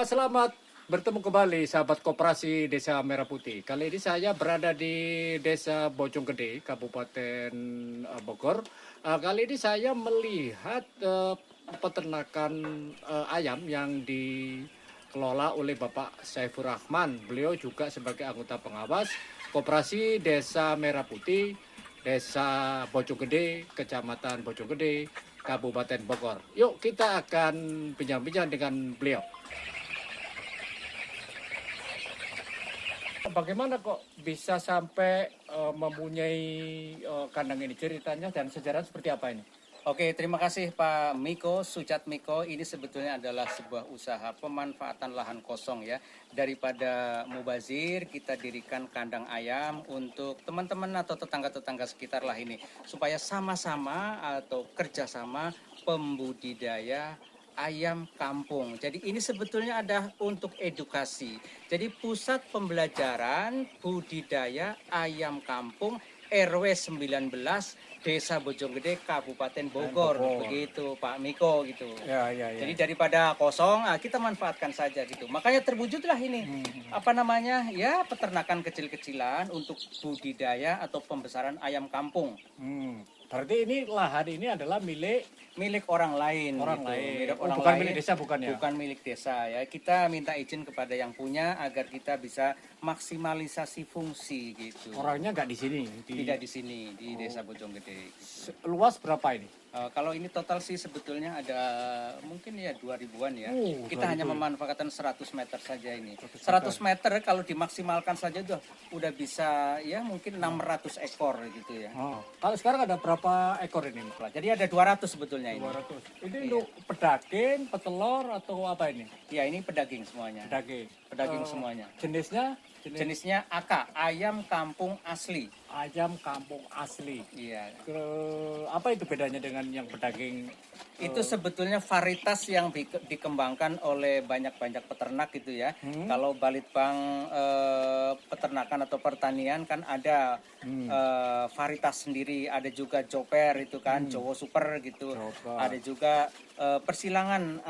Selamat bertemu kembali sahabat koperasi Desa Merah Putih. Kali ini saya berada di Desa Bojonggede, Kabupaten Bogor. Kali ini saya melihat peternakan ayam yang dikelola oleh Bapak Saifur Rahman. Beliau juga sebagai anggota pengawas koperasi Desa Merah Putih, Desa Bojonggede, Kecamatan Bojonggede, Kabupaten Bogor. Yuk kita akan bincang-bincang dengan beliau. Bagaimana kok bisa sampai mempunyai kandang ini, ceritanya dan sejarah seperti apa ini? Oke, terima kasih Pak Miko, Sujat Miko. Ini sebetulnya adalah sebuah usaha pemanfaatan lahan kosong ya. Daripada mubazir, kita dirikan kandang ayam untuk teman-teman atau tetangga-tetangga sekitar lah ini. Supaya sama-sama atau kerjasama pembudidaya ayam kampung. Jadi ini sebetulnya ada untuk edukasi. Jadi pusat pembelajaran budidaya ayam kampung RW 19 Desa Bojonggede Kabupaten Bogor. Begitu Pak Miko gitu. Ya. Jadi daripada kosong kita manfaatkan saja gitu. Makanya terwujudlah ini apa namanya ya peternakan kecil-kecilan untuk budidaya atau pembesaran ayam kampung. Berarti ini lahan ini adalah Milik orang lain. orang gitu. lain. Milik orang Bukan lain. milik desa, bukan ya? Bukan milik desa ya. Kita minta izin kepada yang punya agar kita bisa maksimalisasi fungsi gitu. Orangnya nggak di sini. Tidak di sini di Desa Bojonggede. Luas berapa ini? Kalau ini total sih sebetulnya ada mungkin ya 2000-an ya. Kita 2000 hanya ya. memanfaatkan 100 meter saja ini. 100 meter kalau dimaksimalkan saja udah bisa ya mungkin 600 ekor gitu ya. Kalau sekarang ada berapa ekor ini? Jadi ada 200 sebetulnya ini. 200. Ini untuk pedaging, petelur atau apa ini? Ya ini pedaging semuanya. Pedaging. Pedaging semuanya. Jenisnya? Jenisnya AK, ayam kampung asli. Ayam kampung asli. Iya. Apa itu bedanya dengan yang pedaging? Itu sebetulnya varietas yang dikembangkan oleh banyak-banyak peternak gitu ya. Kalau Balitbang peternakan atau pertanian kan ada varietas sendiri, ada juga Joper itu kan, Jowo Super gitu. Joper. Ada juga persilangan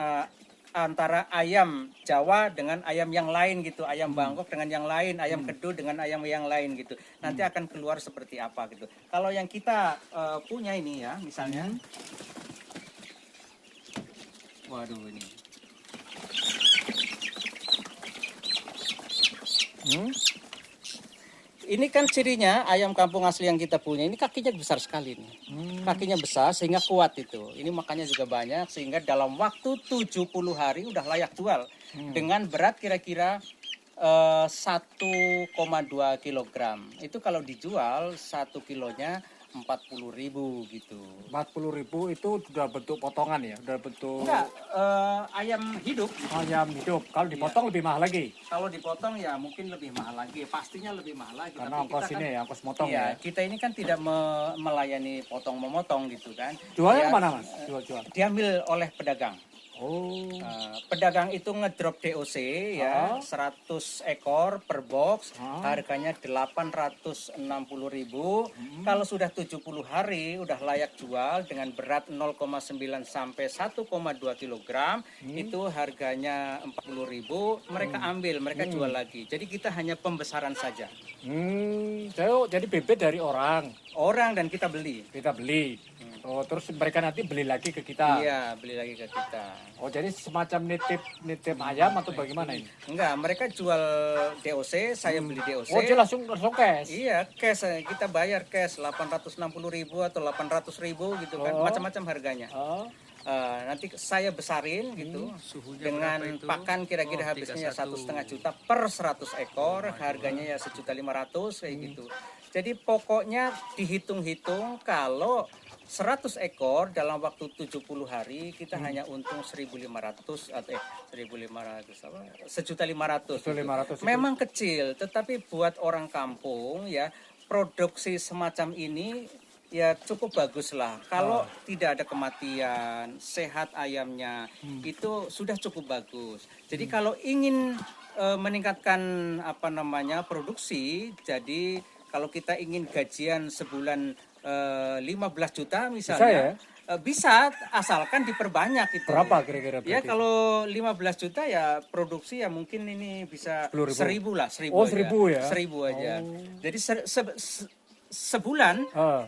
antara ayam Jawa dengan ayam yang lain gitu, ayam Bangkok dengan yang lain, ayam Kedu dengan ayam yang lain gitu. Nanti akan keluar seperti apa gitu. Kalau yang kita punya ini ya, misalnya, waduh ini. Ini kan cirinya ayam kampung asli yang kita punya ini kakinya besar sekali nih. Kakinya besar sehingga kuat itu. Ini makannya juga banyak sehingga dalam waktu 70 hari udah layak jual. Dengan berat kira-kira 1,2 kilogram. Itu kalau dijual 1 kilonya 40.000 gitu. 40.000 itu sudah bentuk potongan ya? Sudah bentuk Enggak, ayam hidup. ayam hidup. Kalau dipotong lebih mahal lagi. Kalau dipotong ya mungkin lebih mahal lagi. Pastinya lebih mahal lagi. Karena Tapi ongkos kita ini ya, ongkos motong iya, ya. kita ini kan tidak melayani potong memotong gitu kan. Jualnya Ya, kemana mas? Jual. Diambil oleh pedagang. Oh. Pedagang itu ngedrop DOC ya 100 ekor per box, harganya 860.000. Kalau sudah 70 hari udah layak jual dengan berat 0,9 sampai 1,2 kilogram, itu harganya 40.000. Mereka ambil, mereka jual lagi. Jadi kita hanya pembesaran saja. Jadi bibit dari orang Dan kita beli. kita beli. Oh, terus mereka nanti beli lagi ke kita. Iya, beli lagi ke kita. Oh, jadi semacam nitip ayam atau bagaimana ini? Enggak, mereka jual DOC, saya beli DOC. Oh, dia langsung cash. Iya, cash. Kita bayar cash 860.000 atau 800.000 gitu kan, macam-macam harganya. Nanti saya besarin gitu dengan pakan kira-kira habisnya ya 1,5 juta per 100 ekor, harganya ya 1.500.000 kayak gitu. Jadi pokoknya dihitung-hitung kalau 100 ekor dalam waktu 70 hari kita hanya untung 1.500 atau 1.500 apa? 1.500. 1.500 itu. Memang kecil, tetapi buat orang kampung ya produksi semacam ini ya cukup bagus lah. Kalau tidak ada kematian, sehat ayamnya, itu sudah cukup bagus. Jadi kalau ingin meningkatkan apa namanya produksi, jadi kalau kita ingin gajian sebulan 15 juta misalnya, Bisa, asalkan diperbanyak itu. Berapa kira-kira Ya berarti? kalau 15 juta ya produksi ya mungkin ini bisa 10.000? 1.000 lah, 1.000 Oh, aja. 1.000 ya? 1.000 aja. Oh. Jadi sebulan Ah,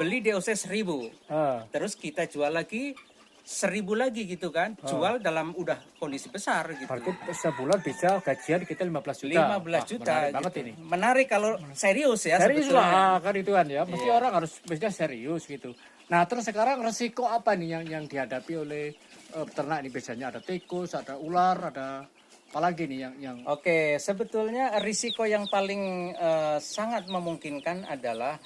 beli DOC 1.000. ah, Terus kita jual lagi 1.000 lagi gitu kan. Jual dalam udah kondisi besar gitu. berarti sebulan bisa gajian kita 15 juta. 15 Wah, juta menarik banget gitu. ini. Menarik kalau serius ya Serius sebetulnya. lah, kan itu kan ya. Mesti Iya. orang harus mestinya serius gitu. Nah, terus sekarang resiko apa nih yang dihadapi oleh peternak ini? Biasanya ada tikus, ada ular, ada apa lagi nih yang Oke, sebetulnya risiko yang paling sangat memungkinkan adalah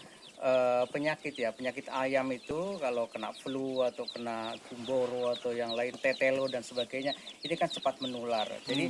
penyakit ya. Penyakit ayam itu kalau kena flu atau kena gumboro atau yang lain, tetelo dan sebagainya, ini kan cepat menular. Jadi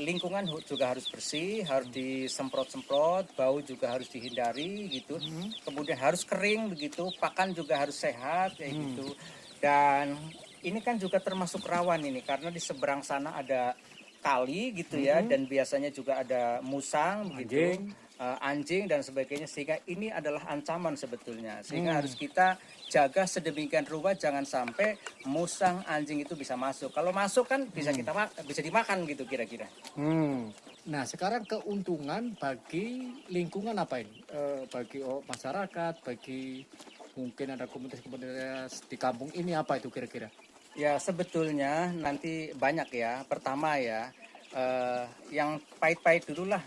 lingkungan juga harus bersih, harus disemprot-semprot, bau juga harus dihindari gitu. Kemudian harus kering begitu, pakan juga harus sehat kayak gitu. Dan ini kan juga termasuk rawan ini karena di seberang sana ada kali gitu ya, dan biasanya juga ada musang begitu, anjing dan sebagainya, sehingga ini adalah ancaman sebetulnya, sehingga harus kita jaga sedemikian rupa jangan sampai musang anjing itu bisa masuk. Kalau masuk kan bisa bisa dimakan gitu kira-kira. Nah, sekarang keuntungan bagi lingkungan apa ini? Bagi masyarakat, bagi mungkin ada komunitas-komunitas di kampung ini apa itu kira-kira? Ya sebetulnya nanti banyak ya. Pertama ya, yang pahit-pahit dulu lah.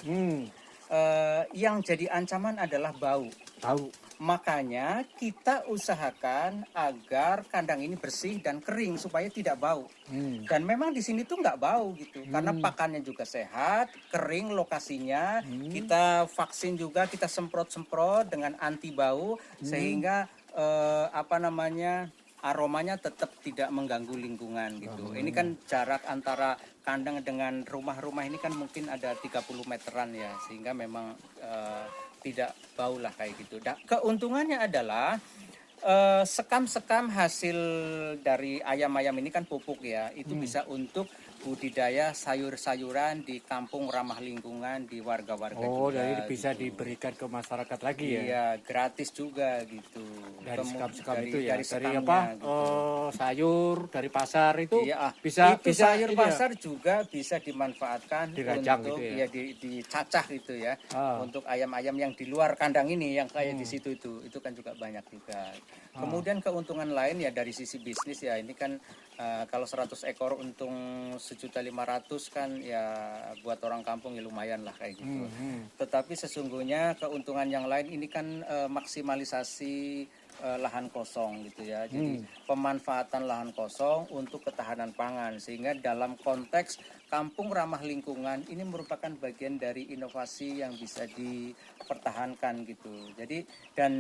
Yang jadi ancaman adalah bau. Tahu. Makanya kita usahakan agar kandang ini bersih dan kering supaya tidak bau. Dan memang di sini tuh nggak bau gitu, karena pakannya juga sehat, kering lokasinya. Kita vaksin juga, kita semprot-semprot dengan anti bau sehingga apa namanya, aromanya tetap tidak mengganggu lingkungan gitu. Ini kan jarak antara kandang dengan rumah-rumah ini kan mungkin ada 30 meteran ya, sehingga memang tidak bau lah kayak gitu. Keuntungannya adalah sekam-sekam hasil dari ayam-ayam ini kan pupuk ya, itu bisa untuk budidaya sayur-sayuran di kampung ramah lingkungan di warga-warga Oh, juga. jadi bisa gitu. diberikan ke masyarakat lagi ya? Iya, gratis juga gitu. Dari sekam-sekam itu ya? Dari Dari sekamnya, apa? gitu. Sayur, dari pasar itu Iya, bisa itu sayur ini ya? pasar juga bisa dimanfaatkan Dirajang untuk gitu ya? dicacah gitu ya, Ah. untuk ayam-ayam yang di luar kandang ini yang kayak di situ itu kan juga banyak juga. Kemudian keuntungan lain ya dari sisi bisnis ya, ini kan kalau 100 ekor untung 1.500.000 kan ya buat orang kampung ya lumayan lah kayak gitu. Tetapi sesungguhnya keuntungan yang lain ini kan maksimalisasi lahan kosong gitu ya. Jadi pemanfaatan lahan kosong untuk ketahanan pangan, sehingga dalam konteks kampung ramah lingkungan ini merupakan bagian dari inovasi yang bisa dipertahankan gitu. Jadi dan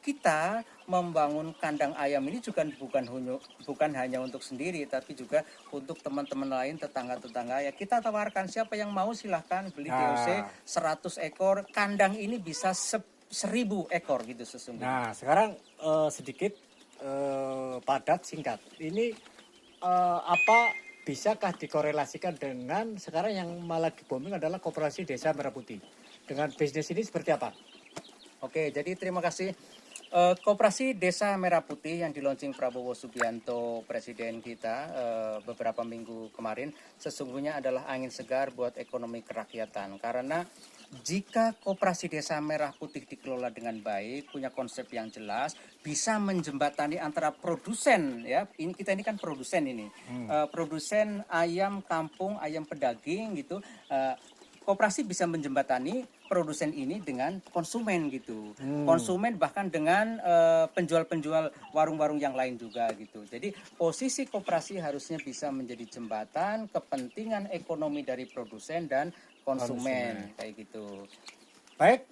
kita membangun kandang ayam ini juga bukan hanya untuk sendiri, tapi juga untuk teman-teman lain, tetangga-tetangga ya. Kita tawarkan, siapa yang mau silahkan beli DOC 100 ekor, kandang ini bisa 1.000 ekor gitu sesungguhnya. Nah, sekarang sedikit padat singkat. Ini apa bisakah dikorelasikan dengan sekarang yang malah booming adalah Koperasi Desa Merah Putih? Dengan bisnis ini seperti apa? Oke, jadi terima kasih. Koperasi Desa Merah Putih yang dilaunching Prabowo Subianto, Presiden kita beberapa minggu kemarin, sesungguhnya adalah angin segar buat ekonomi kerakyatan. Karena jika Koperasi Desa Merah Putih dikelola dengan baik, punya konsep yang jelas, bisa menjembatani antara produsen ya, kita ini kan produsen ini, produsen ayam kampung, ayam pedaging gitu. Koperasi bisa menjembatani produsen ini dengan konsumen gitu, konsumen bahkan dengan penjual-penjual warung-warung yang lain juga gitu. Jadi posisi koperasi harusnya bisa menjadi jembatan kepentingan ekonomi dari produsen dan konsumen kayak gitu. Baik,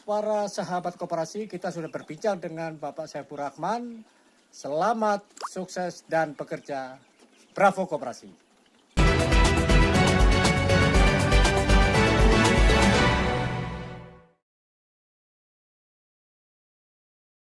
para sahabat koperasi, kita sudah berbincang dengan Bapak Saifur Rahman. Selamat, sukses, dan bekerja. Bravo Koperasi.